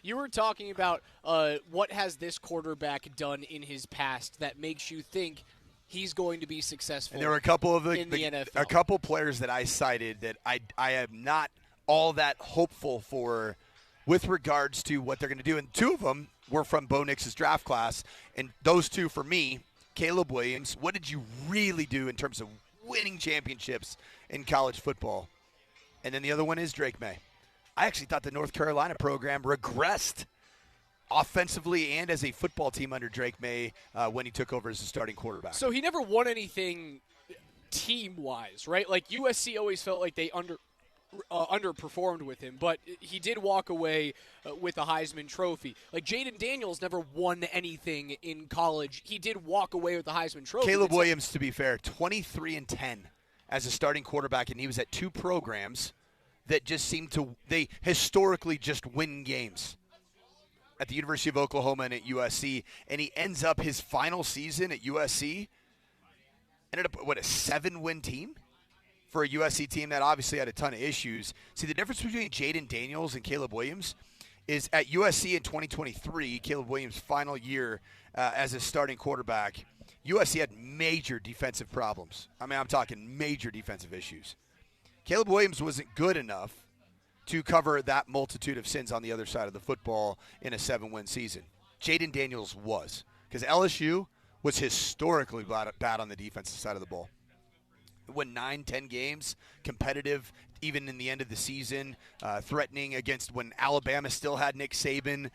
You were talking about what has this quarterback done in his past that makes you think he's going to be successful. And there were a couple of in the NFL. A couple players that I cited that I am not all that hopeful for with regards to what they're going to do. And two of them were from Bo Nix's draft class. And those two, for me, Caleb Williams, what did you really do in terms of winning championships in college football? And then the other one is Drake Maye. I actually thought the North Carolina program regressed offensively and as a football team under Drake Maye when he took over as a starting quarterback. So he never won anything team-wise, right? Like USC always felt like they underperformed with him, but he did walk away with a Heisman Trophy. Like Jaden Daniels never won anything in college. He did walk away with the Heisman Trophy. Caleb Williams, to be fair, 23-10 as a starting quarterback, and he was at two programs that just seemed to – they historically just win games. At the University of Oklahoma and at USC, and he ends up his final season at USC, ended up, a 7-win team for a USC team that obviously had a ton of issues. See, the difference between Jaden Daniels and Caleb Williams is at USC in 2023, Caleb Williams' final year as a starting quarterback, USC had major defensive problems. I mean, I'm talking major defensive issues. Caleb Williams wasn't good enough to cover that multitude of sins on the other side of the football in a 7-win season. Jaden Daniels was, because LSU was historically bad on the defensive side of the ball. Won 9-10 games, competitive even in the end of the season, threatening against when Alabama still had Nick Saban.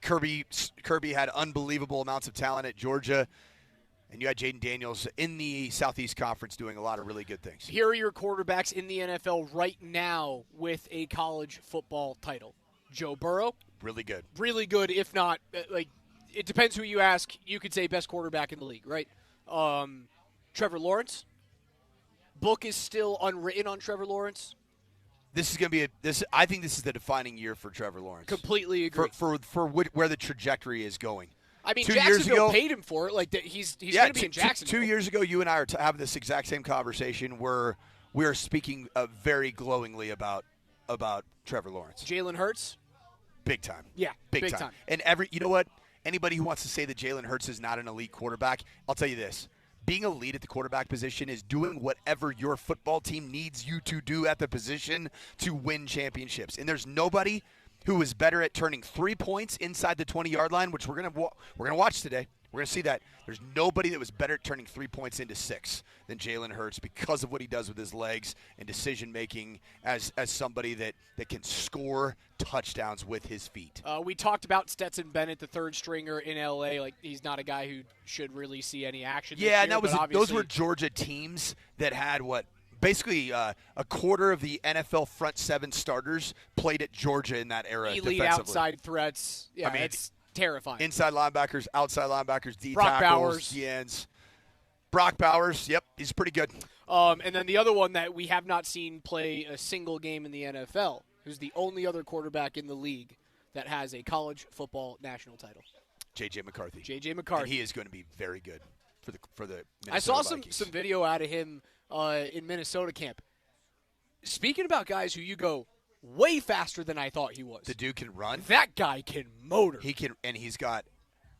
Kirby had unbelievable amounts of talent at Georgia. And you had Jaden Daniels in the Southeast Conference doing a lot of really good things. Here are your quarterbacks in the NFL right now with a college football title. Joe Burrow. Really good. Really good, if not, like, it depends who you ask. You could say best quarterback in the league, right? Trevor Lawrence. Book is still unwritten on Trevor Lawrence. This is going to be I think this is the defining year for Trevor Lawrence. Completely agree. For where the trajectory is going. I mean, Jacksonville paid him for it. Like he's going to be in Jacksonville. 2 years ago, you and I are having this exact same conversation where we are speaking very glowingly about Trevor Lawrence. Jalen Hurts, big time. Yeah, big time. And you know what? Anybody who wants to say that Jalen Hurts is not an elite quarterback, I'll tell you this: being elite at the quarterback position is doing whatever your football team needs you to do at the position to win championships. And there's nobody who is better at turning 3 points inside the 20-yard line, which we're gonna watch today. We're going to see that. There's nobody that was better at turning 3 points into 6 than Jalen Hurts because of what he does with his legs and decision-making as somebody that can score touchdowns with his feet. We talked about Stetson Bennett, the third stringer in L.A. Like, he's not a guy who should really see any action this year, and those were Georgia teams that had basically a quarter of the NFL front 7 starters played at Georgia in that era. Elite outside threats. Yeah, I mean, it's terrifying. Inside linebackers, outside linebackers, D Brock tackles, Bowers. D ends. Brock Bowers, yep, he's pretty good. And then the other one that we have not seen play a single game in the NFL, who's the only other quarterback in the league that has a college football national title. J.J. McCarthy. J.J. McCarthy. And he is going to be very good for the Minnesota I saw Vikings. some video out of him in Minnesota camp. Speaking about guys who you go way faster than I thought he was. The dude can run. That guy can motor. He can, and he's got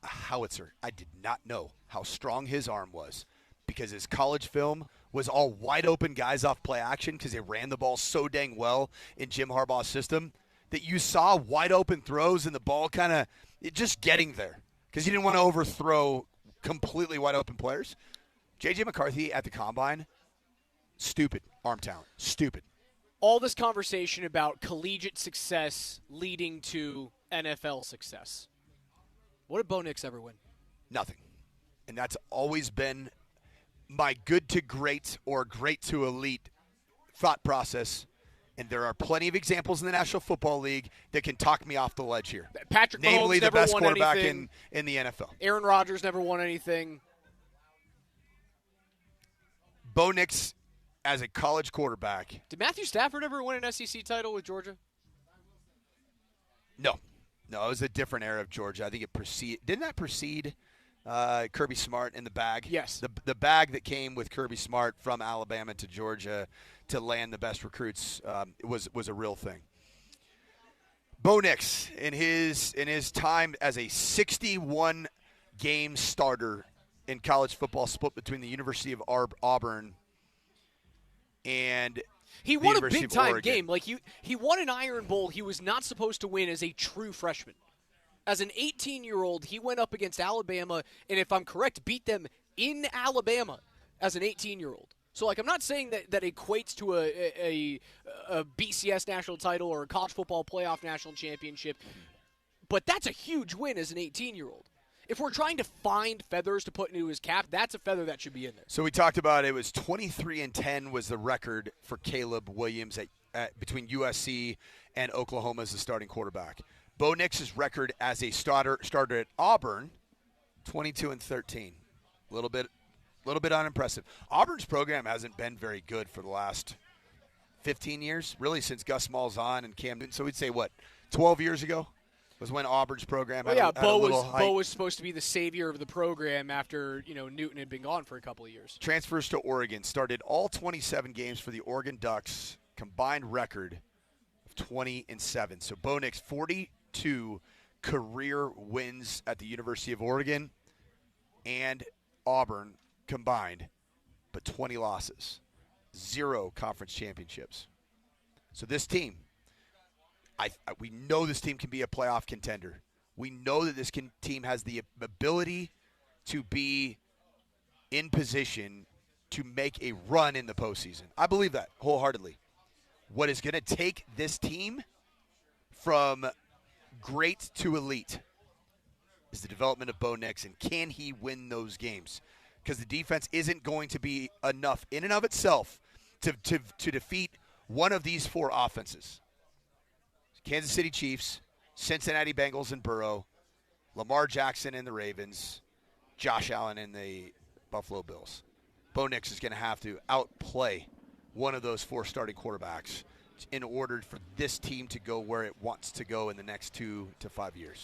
a howitzer. I did not know how strong his arm was because his college film was all wide open guys off play action because they ran the ball so dang well in Jim Harbaugh's system that you saw wide open throws and the ball kind of just getting there because you didn't want to overthrow completely wide open players. J.J. McCarthy at the Combine, stupid arm talent. Stupid. All this conversation about collegiate success leading to NFL success. What did Bo Nix ever win? Nothing. And that's always been my good to great or great to elite thought process. And there are plenty of examples in the National Football League that can talk me off the ledge here. Patrick Mahomes namely the never best won quarterback anything. in the NFL. Aaron Rodgers never won anything. Bo Nix as a college quarterback. Did Matthew Stafford ever win an SEC title with Georgia? No, it was a different era of Georgia. I think didn't that precede Kirby Smart in the bag? Yes. The bag that came with Kirby Smart from Alabama to Georgia to land the best recruits was a real thing. Bo Nix, in his time as a 61 game starter in college football, split between the University of Auburn and he the won a University of big-time Oregon. game. Like he won an Iron Bowl he was not supposed to win as a true freshman. As an 18-year-old, he went up against Alabama, and if I'm correct, beat them in Alabama as an 18-year-old. So, like, I'm not saying that equates to a BCS national title or a college football playoff national championship, but that's a huge win as an 18-year-old. If we're trying to find feathers to put into his cap, that's a feather that should be in there. So we talked about it was 23-10 was the record for Caleb Williams between USC and Oklahoma as the starting quarterback. Bo Nix's record as a starter at Auburn, 22-13. A little bit unimpressive. Auburn's program hasn't been very good for the last 15 years, really since Gus Malzahn and Cam Newton. So we'd say, 12 years ago was when Auburn's program had a little hype. Bo was supposed to be the savior of the program after Newton had been gone for a couple of years. Transfers to Oregon, started all 27 games for the Oregon Ducks, combined record of 20-7. So Bo Nix, 42 career wins at the University of Oregon and Auburn combined, but 20 losses, 0 conference championships. So this team, we know this team can be a playoff contender. We know that this team has the ability to be in position to make a run in the postseason. I believe that wholeheartedly. What is going to take this team from great to elite is the development of Bo Nix, and can he win those games? Because the defense isn't going to be enough in and of itself to defeat one of these 4 offenses. Kansas City Chiefs, Cincinnati Bengals and Burrow, Lamar Jackson and the Ravens, Josh Allen and the Buffalo Bills. Bo Nix is going to have to outplay one of those 4 starting quarterbacks in order for this team to go where it wants to go in the next 2 to 5 years.